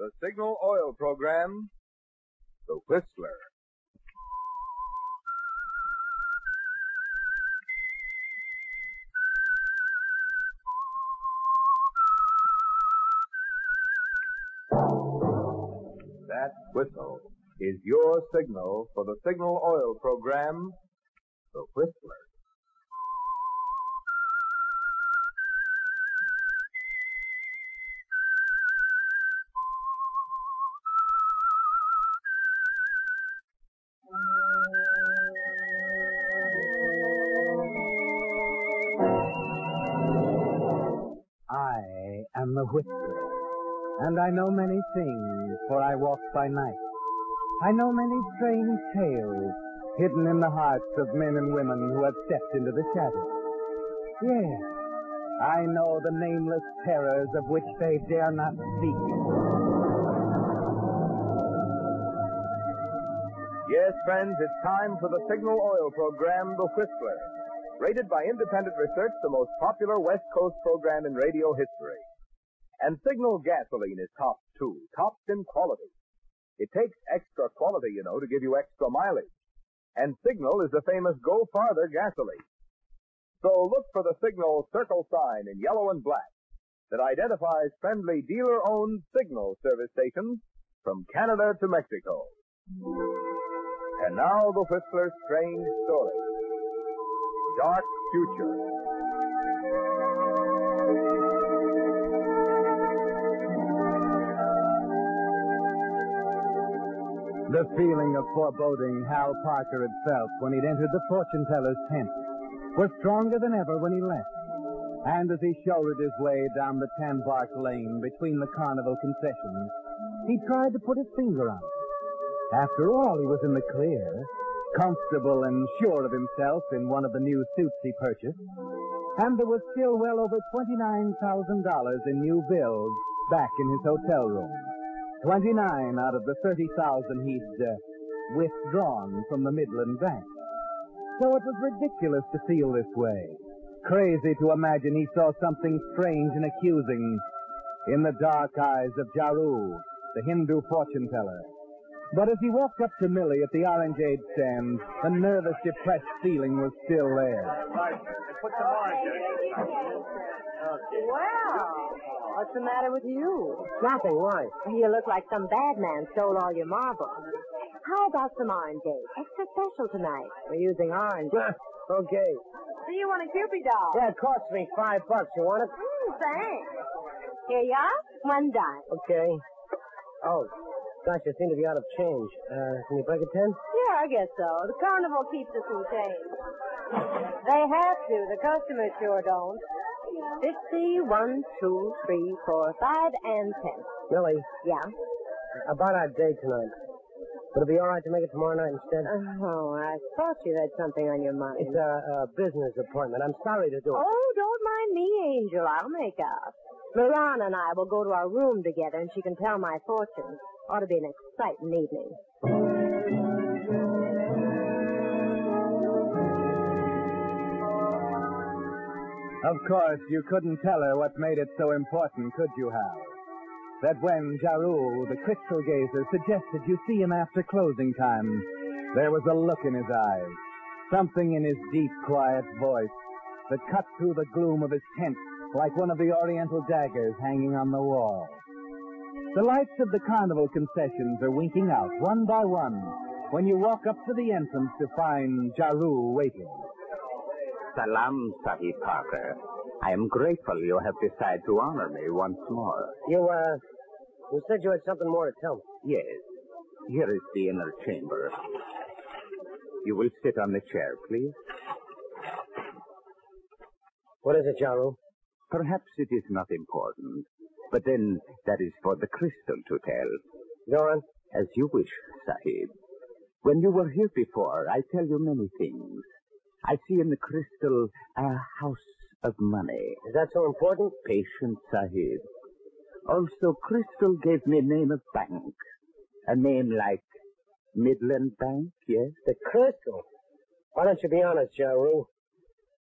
The Signal Oil Program, The Whistler. That whistle is your signal for the Signal Oil Program, The Whistler. I am the Whistler, and I know many things, for I walk by night. I know many strange tales hidden in the hearts of men and women who have stepped into the shadows. Yes, I know the nameless terrors of which they dare not speak. Yes, friends, it's time for the Signal Oil Program, The Whistler. Rated by independent research, the most popular West Coast program in radio history. And Signal gasoline is tops, too. Tops in quality. It takes extra quality, to give you extra mileage. And Signal is the famous Go Farther gasoline. So look for the Signal circle sign in yellow and black that identifies friendly dealer-owned Signal service stations from Canada to Mexico. And now the Whistler's strange story. Dark Future. The feeling of foreboding Hal Parker had felt when he'd entered the fortune teller's tent was stronger than ever when he left. And as he shouldered his way down the tan bark lane between the carnival concessions, he tried to put his finger on it. After all, he was in the clear, comfortable and sure of himself in one of the new suits he purchased, and there was still well over $29,000 in new bills back in his hotel room. 29 out of the 30,000 he'd withdrawn from the Midland Bank. So it was ridiculous to feel this way. Crazy to imagine he saw something strange and accusing in the dark eyes of Jaru, the Hindu fortune teller. But as he walked up to Millie at the orangeade stand, the nervous, depressed feeling was still there. Put some orange in it. Well, what's the matter with you? Nothing, why? You look like some bad man stole all your marbles. How about some orangeade? Extra special tonight. We're using orange. Okay. Do you want a Cupid doll? Yeah, it cost me $5. You want it? Thanks. Here you are. $1. Okay. Oh, gosh, you seem to be out of change. Can you break a 10? Yeah, I guess so. The carnival keeps us in change. They have to. The customers sure don't. 50, 1, 2, 3, 4, 5, and 10. Millie. Yeah? About our date tonight. Would it be all right to make it tomorrow night instead? Oh, I thought you had something on your mind. It's a business appointment. I'm sorry to do it. Oh, don't mind me, Angel. I'll make up. Miran and I will go to our room together, and she can tell my fortune. Ought to be an exciting evening. Of course, you couldn't tell her what made it so important, could you, Hal? That when Jaru, the crystal gazer, suggested you see him after closing time, there was a look in his eyes, something in his deep, quiet voice that cut through the gloom of his tent like one of the oriental daggers hanging on the wall. The lights of the carnival concessions are winking out one by one when you walk up to the entrance to find Jaru waiting. Salam, Sahib Parker. I am grateful you have decided to honor me once more. You said you had something more to tell me. Yes. Here is the inner chamber. You will sit on the chair, please. What is it, Jaru? Perhaps it is not important, but then that is for the crystal to tell. Go on. As you wish, Sahib. When you were here before, I tell you many things. I see in the crystal a house of money. Is that so important? Patience, Sahib. Also, crystal gave me name of bank. A name like Midland Bank, yes? The crystal? Why don't you be honest, Jaru?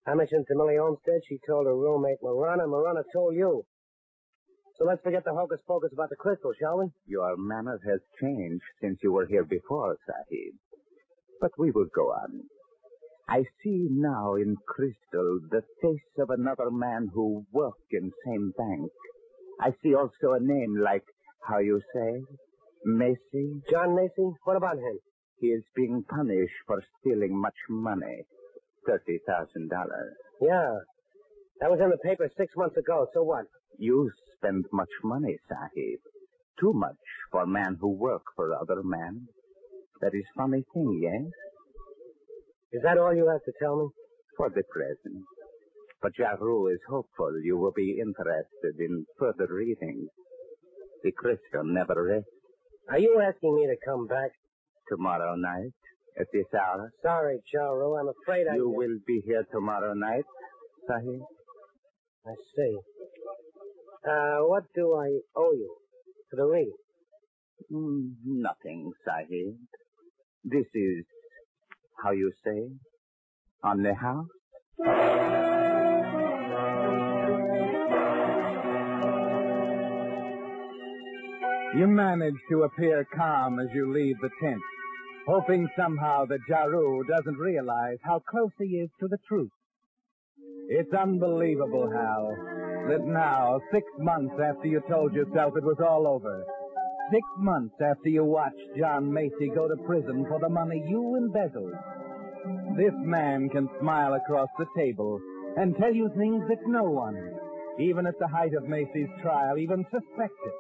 I mentioned to Millie Olmsted. She told her roommate Marana. Marana told you. So let's forget the hocus-pocus about the crystal, shall we? Your manner has changed since you were here before, Sahib. But we will go on. I see now in crystal the face of another man who worked in same bank. I see also a name like, how you say, Macy? John Macy? What about him? He is being punished for stealing much money. $30,000. Yeah. That was in the paper 6 months ago. So what? You spend much money, Sahib. Too much for man who work for other man. That is funny thing, yes? Is that all you have to tell me? For the present. But Jaru is hopeful you will be interested in further reading. The crystal never rests. Are you asking me to come back? Tomorrow night, at this hour. Sorry, Charu. I'm afraid You will be here tomorrow night, Sahib? I see. What do I owe you for the reading? Nothing, Sahib. This is, how you say, on the house? You manage to appear calm as you leave the tent, hoping somehow that Jaru doesn't realize how close he is to the truth. It's unbelievable, Hal, that now, 6 months after you told yourself it was all over, 6 months after you watched John Macy go to prison for the money you embezzled, this man can smile across the table and tell you things that no one, even at the height of Macy's trial, even suspected.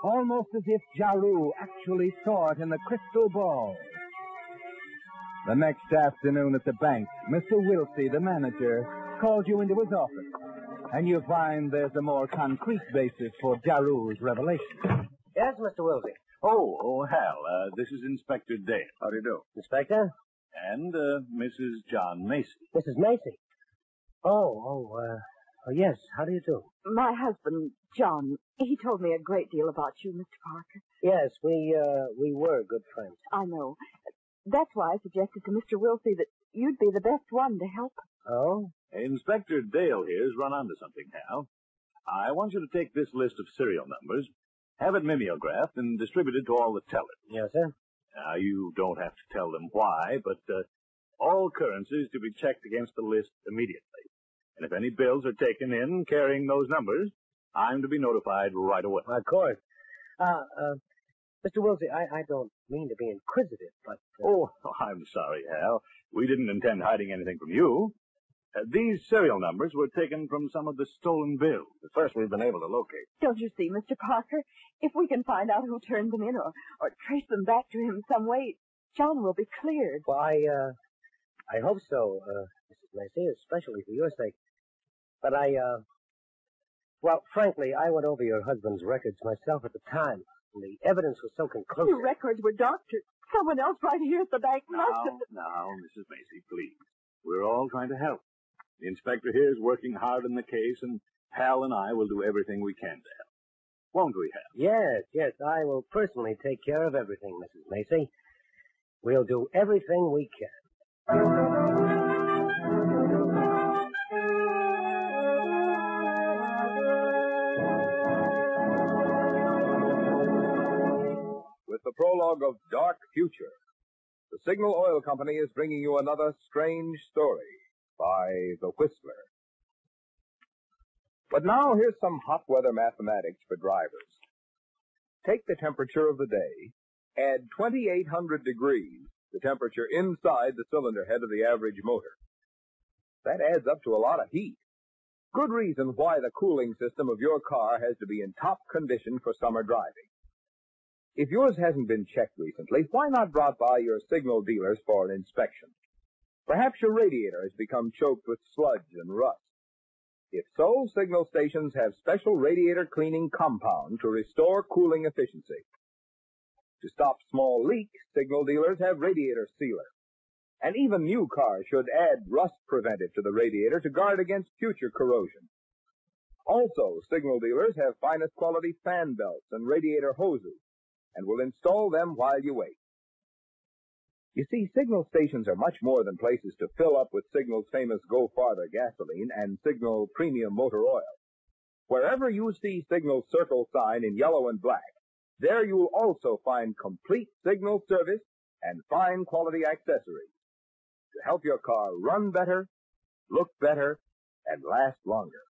Almost as if Jaru actually saw it in the crystal ball. The next afternoon at the bank, Mr. Wilsey, the manager, called you into his office, and you find there's a more concrete basis for Jaru's revelation. Yes, Mr. Wilsey. Oh, Hal, this is Inspector Dale. How do you do? Inspector? And Mrs. John Macy. Mrs. Macy. Yes. How do you do? My husband, John, he told me a great deal about you, Mr. Parker. Yes, we were good friends. I know. That's why I suggested to Mr. Wilsey that you'd be the best one to help us. Oh? Inspector Dale here's run onto something, Hal. I want you to take this list of serial numbers, have it mimeographed, and distributed to all the tellers. Yes, sir. Now, you don't have to tell them why, but all currencies to be checked against the list immediately. And if any bills are taken in carrying those numbers, I'm to be notified right away. Of course. Mr. Wilsey, I don't mean to be inquisitive, but... Oh, I'm sorry, Hal. We didn't intend hiding anything from you. These serial numbers were taken from some of the stolen bills. The first we've been able to locate. Don't you see, Mr. Parker? If we can find out who turned them in or trace them back to him some way, John will be cleared. Well, I hope so, Mrs. Macy, especially for your sake. But well, frankly, I went over your husband's records myself at the time, and the evidence was so conclusive. The records were doctored. Someone else right here at the bank must have... Now, Mrs. Macy, please. We're all trying to help. The inspector here is working hard on the case, and Hal and I will do everything we can to help. Won't we, Hal? Yes, I will personally take care of everything, Mrs. Macy. We'll do everything we can. With the prologue of Dark Future, the Signal Oil Company is bringing you another strange story by The Whistler. But now here's some hot weather mathematics for drivers. Take the temperature of the day, add 2,800 degrees, the temperature inside the cylinder head of the average motor. That adds up to a lot of heat. Good reason why the cooling system of your car has to be in top condition for summer driving. If yours hasn't been checked recently, why not drop by your Signal dealers for an inspection? Perhaps your radiator has become choked with sludge and rust. If so, Signal stations have special radiator cleaning compound to restore cooling efficiency. To stop small leaks, Signal dealers have radiator sealer. And even new cars should add rust preventive to the radiator to guard against future corrosion. Also, Signal dealers have finest quality fan belts and radiator hoses, and will install them while you wait. You see, Signal stations are much more than places to fill up with Signal's famous Go Farther gasoline and Signal Premium Motor Oil. Wherever you see Signal's circle sign in yellow and black, there you'll also find complete Signal service and fine quality accessories to help your car run better, look better, and last longer.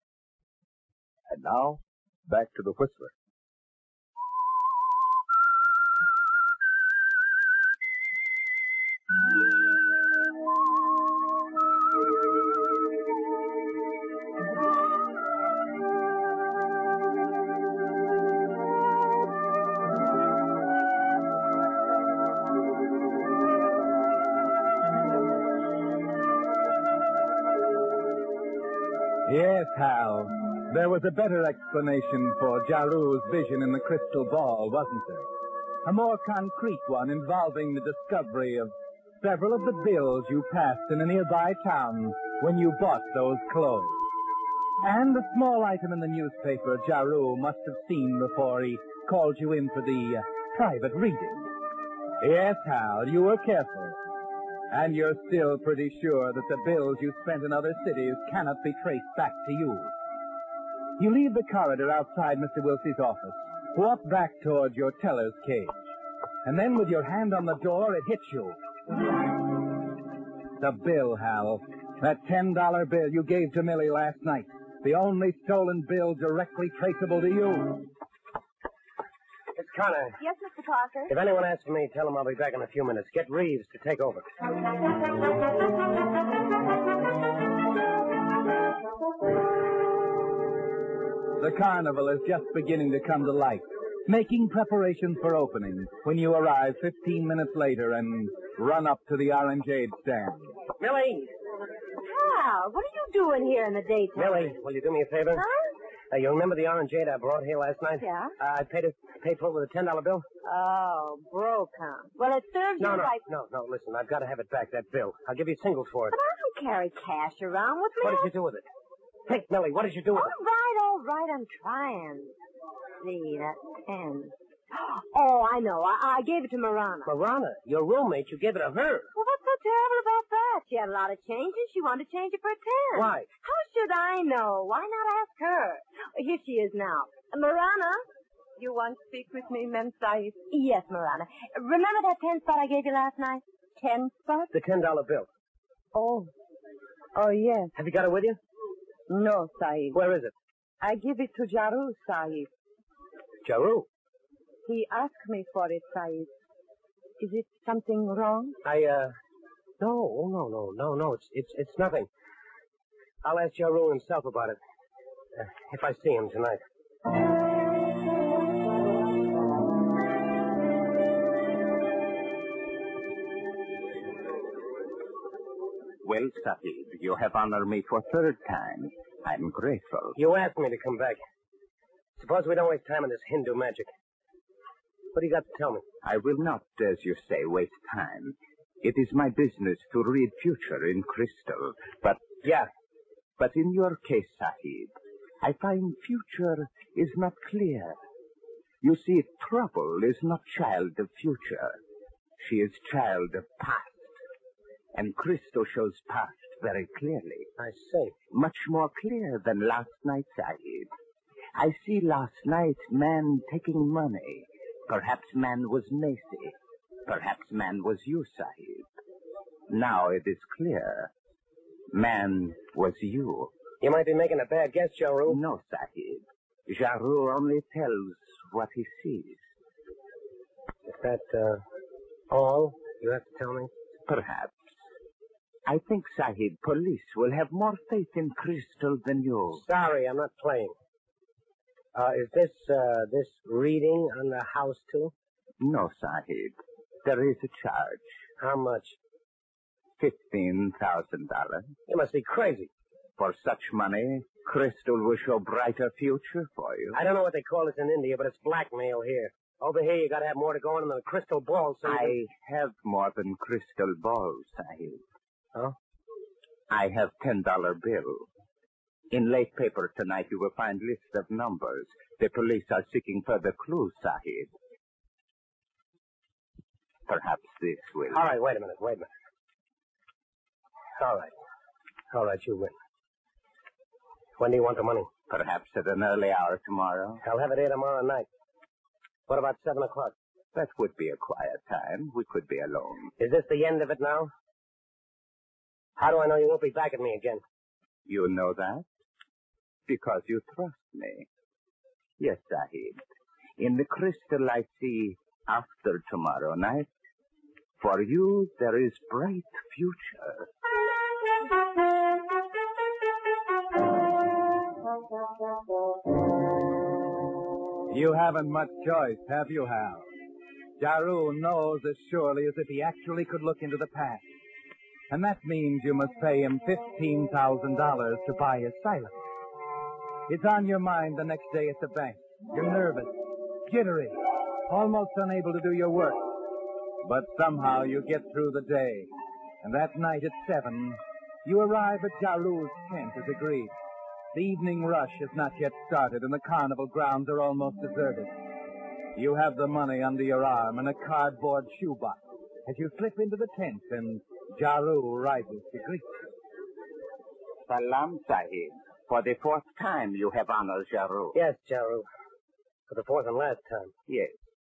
And now, back to the Whistler. Yes, Hal. There was a better explanation for Jaru's vision in the crystal ball, wasn't there? A more concrete one involving the discovery of several of the bills you passed in a nearby town when you bought those clothes. And a small item in the newspaper Jaru must have seen before he called you in for the private reading. Yes, Hal, you were careful. And you're still pretty sure that the bills you spent in other cities cannot be traced back to you. You leave the corridor outside Mr. Wilsey's office, walk back toward your teller's cage, and then with your hand on the door, it hits you. The bill, Hal. That $10 bill you gave to Millie last night. The only stolen bill directly traceable to you. It's Connor. Yes, Mr. Parker? If anyone asks for me, tell them I'll be back in a few minutes. Get Reeves to take over. The carnival is just beginning to come to life, making preparations for opening when you arrive 15 minutes later and run up to the orangeade stand. Millie! Hal, what are you doing here in the daytime? Millie, will you do me a favor? Huh? You remember the orangeade I brought here last night? Yeah. I paid for it with a $10 bill. Oh, broke, huh? Well, it serves you right. No, listen, I've got to have it back, that bill. I'll give you singles for it. But I don't carry cash around with me. What did you do with it? Think, Millie, what did you do with it? All right, I'm trying. See, that's 10. Oh, I know. I gave it to Marana. Marana, your roommate, you gave it to her. Well, what's so terrible about that? She had a lot of change and she wanted to change it for 10. Why? How should I know? Why not ask her? Here she is now. Marana? You want to speak with me, Mem Said? Yes, Marana. Remember that 10 spot I gave you last night? 10 spot? The $10 bill. Oh, yes. Have you got it with you? No, Said. Where is it? I give it to Jaru, Said. Jaru. He asked me for it, Said. Is it something wrong? No. It's nothing. I'll ask Jaru himself about it. If I see him tonight. Well, Sahib, you have honored me for third time. I'm grateful. You asked me to come back. Suppose we don't waste time on this Hindu magic. What do you got to tell me? I will not, as you say, waste time. It is my business to read future in crystal, but... Yeah. But in your case, Sahib, I find future is not clear. You see, trouble is not child of future. She is child of past. And crystal shows past very clearly. I see. Much more clear than last night, Sahib. I see last night man taking money. Perhaps man was Macy. Perhaps man was you, Sahib. Now it is clear. Man was you. You might be making a bad guess, Jaru. No, Sahib. Jaru only tells what he sees. Is that, all you have to tell me? Perhaps. I think, Sahib, police will have more faith in crystal than you. Sorry, I'm not playing. Is this reading on the house, too? No, Sahib. There is a charge. How much? $15,000. You must be crazy. For such money, crystal will show brighter future for you. I don't know what they call this in India, but it's blackmail here. Over here, you gotta have more to go on than a crystal ball, so I have more than crystal balls, Sahib. Huh? I have $10 bill. In late paper tonight, you will find list of numbers. The police are seeking further clues, Sahib. Perhaps this will... All right, wait a minute. All right, you win. When do you want the money? Perhaps at an early hour tomorrow. I'll have it here tomorrow night. What about 7 o'clock? That would be a quiet time. We could be alone. Is this the end of it now? How do I know you won't be back at me again? You know that? Because you trust me. Yes, Sahib. In the crystal I see after tomorrow night, for you there is bright future. You haven't much choice, have you, Hal? Jaru knows as surely as if he actually could look into the past. And that means you must pay him $15,000 to buy his silence. It's on your mind the next day at the bank. You're nervous, jittery, almost unable to do your work. But somehow you get through the day. And that night at 7, you arrive at Jaru's tent as agreed. The evening rush has not yet started, and the carnival grounds are almost deserted. You have the money under your arm and a cardboard shoebox as you slip into the tent, and Jaru rises to greet you. Salam, Sahib. For the 4th time you have honored Jaru. Yes, Jaru. For the 4th and last time. Yes,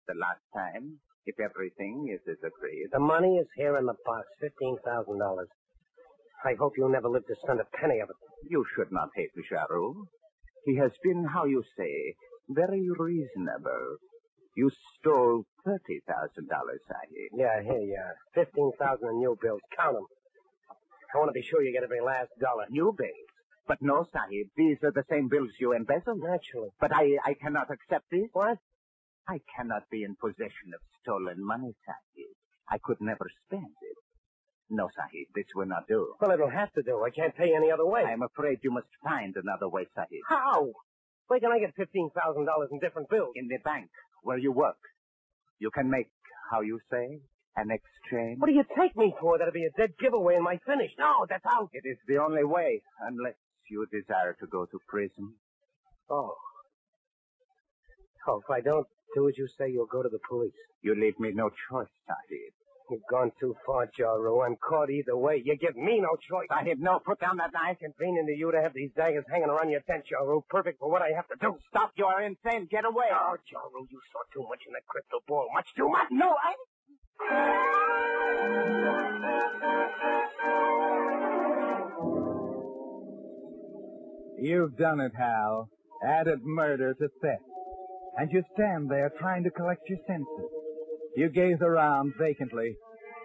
the last time, if everything is as agreed. The money is here in the box, $15,000. I hope you'll never live to spend a penny of it. You should not hate Jaru. He has been, how you say, very reasonable. You stole $30,000, Sahib. Yeah, here you are. 15,000 in new bills. Count them. I want to be sure you get every last dollar. New bills? But no, Sahib. These are the same bills you embezzled. Naturally. But I cannot accept this. What? I cannot be in possession of stolen money, Sahib. I could never spend it. No, Sahib, this will not do. Well, it'll have to do. I can't pay any other way. I'm afraid you must find another way, Sahib. How? Where can I get $15,000 in different bills? In the bank where you work. You can make, how you say, an exchange. What do you take me for? That'll be a dead giveaway in my finish. No, that's out. It is the only way, unless you desire to go to prison. Oh. Oh, if I don't do as you say, you'll go to the police. You leave me no choice, Sahib. You've gone too far, Jaru. I'm caught either way. You give me no choice. Sahib, no, put down that knife. Convenient to you to have these daggers hanging around your tent, Jaru. Perfect for what I have to do. Stop, you are insane. Get away. Oh, Jaru, you saw too much in that crystal ball. Much too much. No, You've done it, Hal. Added murder to theft. And you stand there trying to collect your senses. You gaze around vacantly,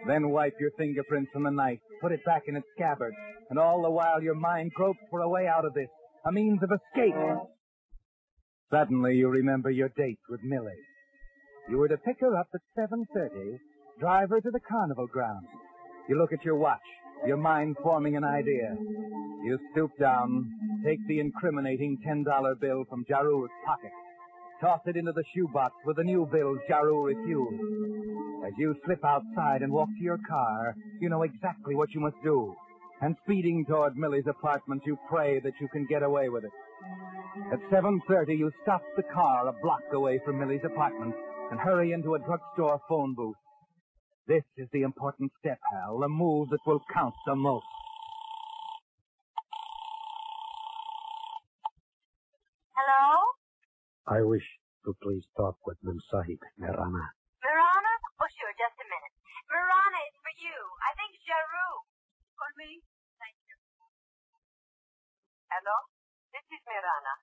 then wipe your fingerprints from the knife, put it back in its scabbard, and all the while your mind gropes for a way out of this, a means of escape. Suddenly you remember your date with Millie. You were to pick her up at 7:30, drive her to the carnival grounds. You look at your watch, your mind forming an idea. You stoop down, take the incriminating $10 bill from Jaru's pocket, toss it into the shoebox with the new bills Jaru refused. As you slip outside and walk to your car, you know exactly what you must do. And speeding toward Millie's apartment, you pray that you can get away with it. At 7:30, you stop the car a block away from Millie's apartment and hurry into a drugstore phone booth. This is the important step, Hal, the move that will count the most. Hello? I wish to please talk with Mem Sahib, Mirana. Mirana? Oh, sure, just a minute. Mirana, it's for you. I think it's Jaru. For me? Thank you. Hello? This is Mirana.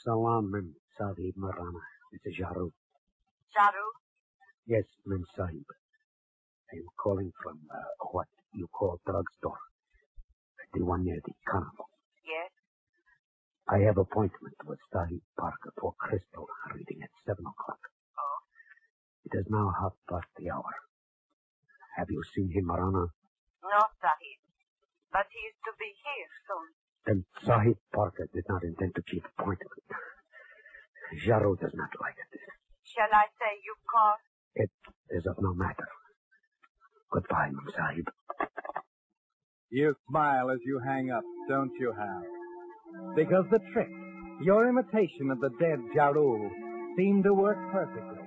Salam, Mem Sahib, Mirana. It's Jaru. Jaru? Yes, Mem Sahib. I am calling from what you call drugstore. The one near the carnival. Yes? I have appointment with Sahib Parker for crystal reading at 7 o'clock. Oh? It is now 1:30. Have you seen him, Mirana? No, Sahib. But he is to be here soon. Then Sahib Parker did not intend to keep appointment. Jaru does not like it. Shall I say you called? It is of no matter. Goodbye, Mem Sahib. You smile as you hang up, don't you, Hal? Because the trick, your imitation of the dead Jaru, seemed to work perfectly.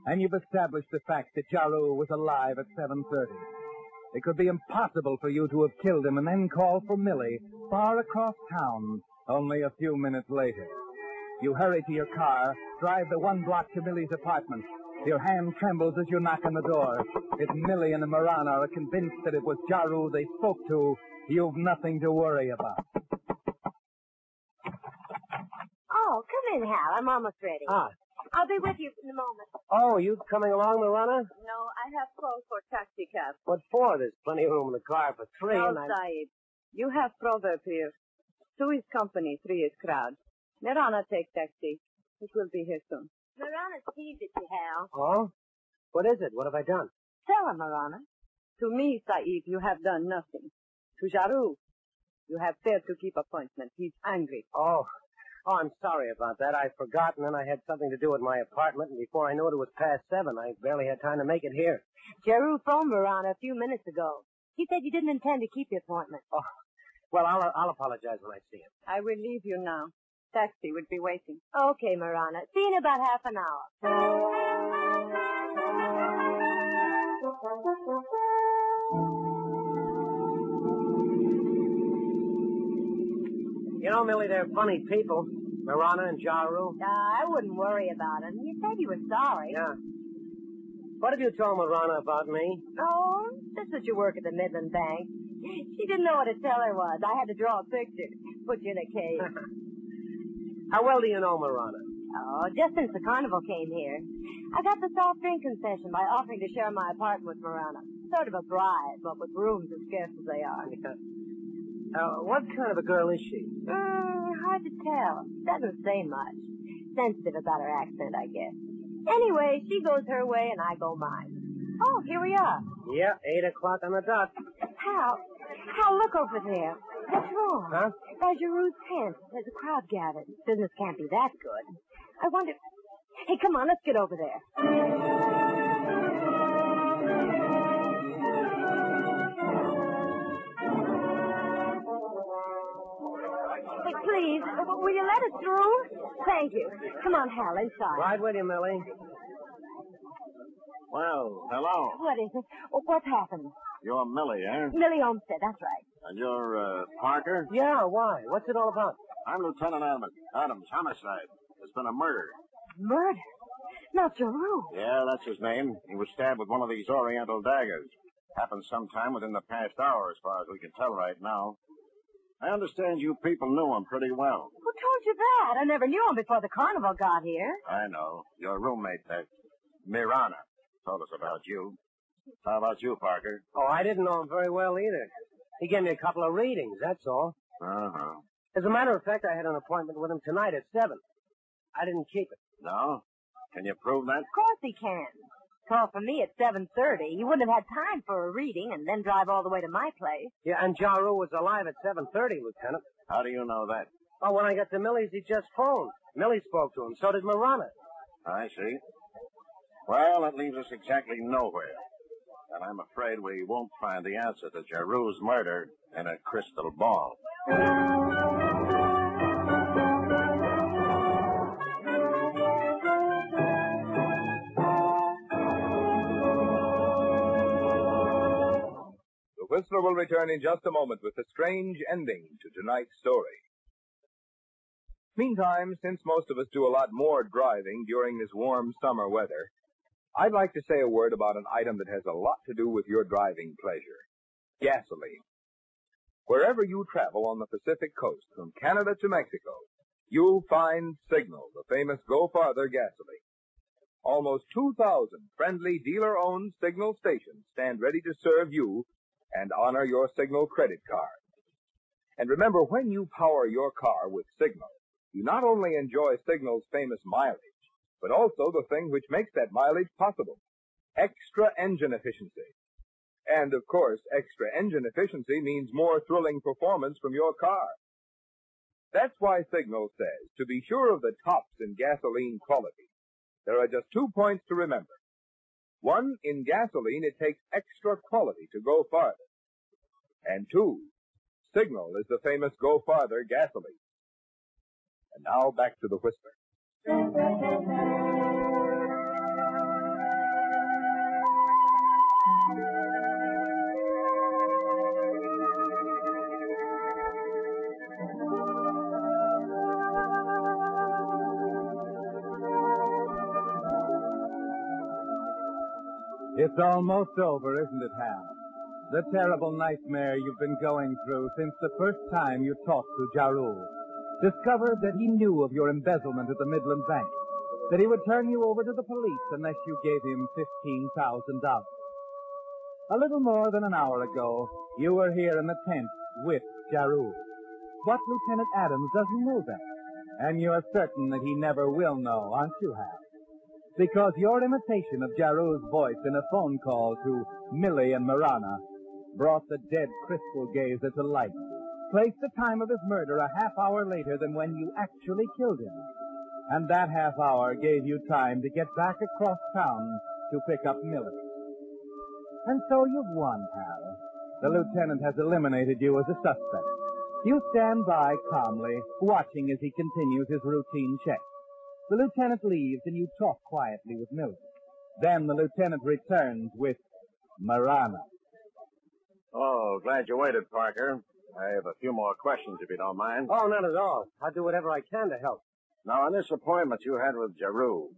And you've established the fact that Jaru was alive at 7:30. It could be impossible for you to have killed him and then called for Millie far across town, Only a few minutes later. You hurry to your car, drive the 1 block to Millie's apartment. Your hand trembles as you knock on the door. If Millie and Marana are convinced that it was Jaru they spoke to, you've nothing to worry about. Oh, come in, Hal. I'm almost ready. Ah. I'll be with you in a moment. Oh, you coming along, Marana? No, I have called for taxi cab. What for? There's plenty of room in the car for 3. No, Saeed. You have proverb here. 2 is company, 3 is crowd. Marana take taxi. It will be here soon. Marana's teased at you, Hal. Oh? What is it? What have I done? Tell her, Marana. To me, Saeed, you have done nothing. To Jaru, you have failed to keep appointment. He's angry. Oh, I'm sorry about that. I forgot, and then I had something to do with my apartment, and before I knew it, it was past 7. I barely had time to make it here. Jaru phoned Marana a few minutes ago. He said you didn't intend to keep the appointment. Oh, well, I'll apologize when I see him. I will leave you now. Taxi will be waiting. Okay, Marana. See you in about half an hour. You know, Millie, they're funny people. Marana and Jaru. I wouldn't worry about him. You said you were sorry. Yeah. What have you told Marana about me? Oh, just that you work at the Midland Bank. She didn't know what a teller was. I had to draw a picture. Put you in a cage. How well do you know Marana? Oh, just since the carnival came here. I got the soft drink concession by offering to share my apartment with Marana. Sort of a bribe, but with rooms as scarce as they are. What kind of a girl is she? Hard to tell. Doesn't say much. Sensitive about her accent, I guess. Anyway, she goes her way and I go mine. Oh, here we are. Yeah, 8 o'clock on the dot. Hal, look over there. What's wrong? Huh? By Giroux's tent. There's a crowd gathered. Business can't be that good. I wonder... Hey, come on, let's get over there. Hey, please, will you let us through? Thank you. Come on, Hal, inside. Right with you, Millie. Well, hello. What is it? What's happened? You're Millie, eh? Millie Olmsted, that's right. And you're, Parker? Yeah, why? What's it all about? I'm Lieutenant Adams, homicide. There's been a murder. Murder? Not Giroux. Yeah, that's his name. He was stabbed with one of these oriental daggers. Happened sometime within the past hour, as far as we can tell right now. I understand you people knew him pretty well. Who told you that? I never knew him before the carnival got here. I know. Your roommate, that Marana, told us about you. How about you, Parker? Oh, I didn't know him very well either. He gave me a couple of readings, that's all. Uh-huh. As a matter of fact, I had an appointment with him tonight at 7. I didn't keep it. No? Can you prove that? Of course he can. Call for me at 7:30. He wouldn't have had time for a reading and then drive all the way to my place. Yeah, and Jaru was alive at 7:30, Lieutenant. How do you know that? Oh, when I got to Millie's, he just phoned. Millie spoke to him. So did Marana. I see. Well, that leaves us exactly nowhere. And I'm afraid we won't find the answer to Jaru's murder in a crystal ball. The Whistler will return in just a moment with the strange ending to tonight's story. Meantime, since most of us do a lot more driving during this warm summer weather, I'd like to say a word about an item that has a lot to do with your driving pleasure. Gasoline. Wherever you travel on the Pacific coast, from Canada to Mexico, you'll find Signal, the famous Go Farther gasoline. Almost 2,000 friendly dealer-owned Signal stations stand ready to serve you and honor your Signal credit card. And remember, when you power your car with Signal, you not only enjoy Signal's famous mileage, but also the thing which makes that mileage possible, extra engine efficiency. And, of course, extra engine efficiency means more thrilling performance from your car. That's why Signal says, to be sure of the tops in gasoline quality, there are just 2 points to remember. 1, in gasoline, it takes extra quality to go farther. And 2, Signal is the famous Go Farther gasoline. And now back to the Whistler. It's almost over, isn't it, Hal? The terrible nightmare you've been going through since the first time you talked to Jaru. Discovered that he knew of your embezzlement at the Midland Bank. That he would turn you over to the police unless you gave him $15,000. A little more than an hour ago, you were here in the tent with Jaru. But Lieutenant Adams doesn't know that. And you're certain that he never will know, aren't you, Hal? Because your imitation of Jaru's voice in a phone call to Millie and Marana brought the dead crystal gazer to light, placed the time of his murder a half hour later than when you actually killed him. And that half hour gave you time to get back across town to pick up Millie. And so you've won, Hal. The lieutenant has eliminated you as a suspect. You stand by calmly, watching as he continues his routine check. The lieutenant leaves and you talk quietly with Millie. Then the lieutenant returns with Marana. Oh, glad you waited, Parker. I have a few more questions, if you don't mind. Oh, not at all. I'll do whatever I can to help. Now, on this appointment you had with Jaru,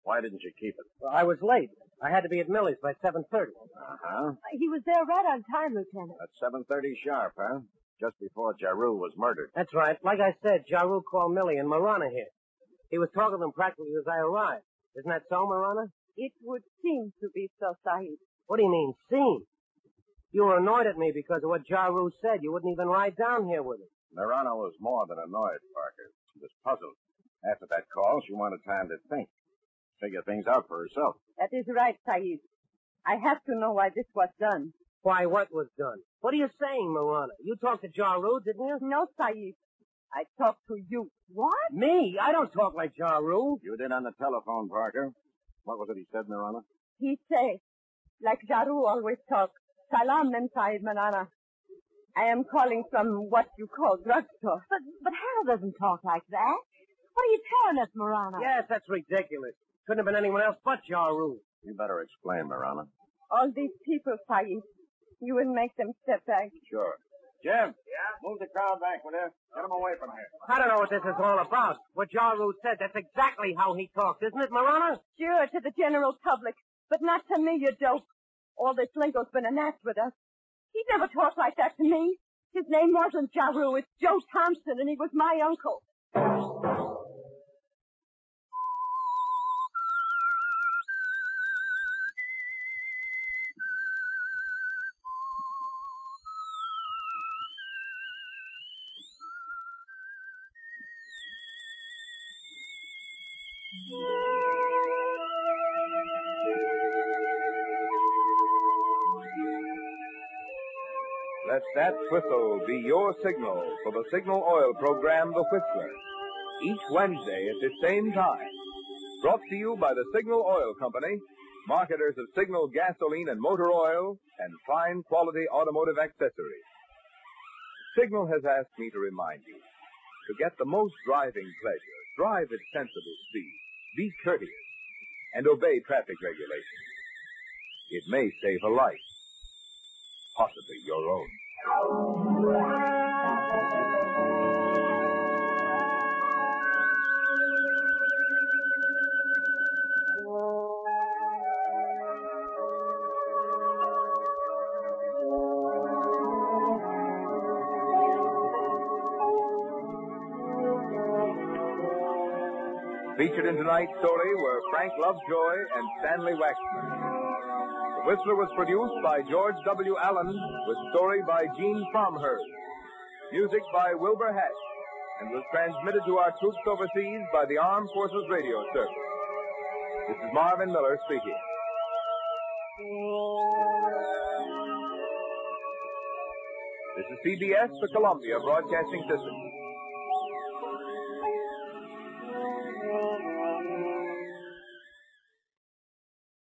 why didn't you keep it? Well, I was late. I had to be at Millie's by 7:30. Uh-huh. He was there right on time, Lieutenant. At 7:30 sharp, huh? Just before Jaru was murdered. That's right. Like I said, Jaru called Millie and Marana here. He was talking to them practically as I arrived. Isn't that so, Marana? It would seem to be so, Sahib. What do you mean, seem? You were annoyed at me because of what Jaru said. You wouldn't even ride down here with him. Marana was more than annoyed, Parker. She was puzzled. After that call, she wanted time to think. Figure things out for herself. That is right, Sahib. I have to know why this was done. Why, what was done? What are you saying, Marana? You talked to Jaru, didn't you? No, Sahib. I talked to you. What? Me? I don't talk like Jaru. You did on the telephone, Parker. What was it he said, Marana? He say, like Jaru always talk, Salam Mem Sahib Marana. I am calling from what you call drugstore. But Hal doesn't talk like that. What are you telling us, Marana? Yes, that's ridiculous. Couldn't have been anyone else but Jaru. You better explain, Marana. All these people, Sahib, you will make them step back. Sure. Jim. Yeah? Move the crowd back, will you? Get them away from here. I don't know what this is all about. What Jaru said, that's exactly how he talks, isn't it, Marana? Sure, to the general public, but not to me, you dope. All this lingo's been an act with us. He never talked like that to me. His name wasn't Jaru, it's Joe Thompson, and he was my uncle. Let that whistle be your signal for the signal oil program, The Whistler. Each Wednesday at this same time. Brought to you by the Signal Oil Company, marketers of Signal gasoline and motor oil and fine quality automotive accessories. Signal has asked me to remind you, to get the most driving pleasure, drive at sensible speed, be courteous, and obey traffic regulations. It may save a life, possibly your own. Featured in tonight's story were Frank Lovejoy and Stanley Waxman. The Whistler was produced by George W. Allen, with story by Gene Fromhurst, music by Wilbur Hatch, and was transmitted to our troops overseas by the Armed Forces Radio Service. This is Marvin Miller speaking. This is CBS, the Columbia Broadcasting System.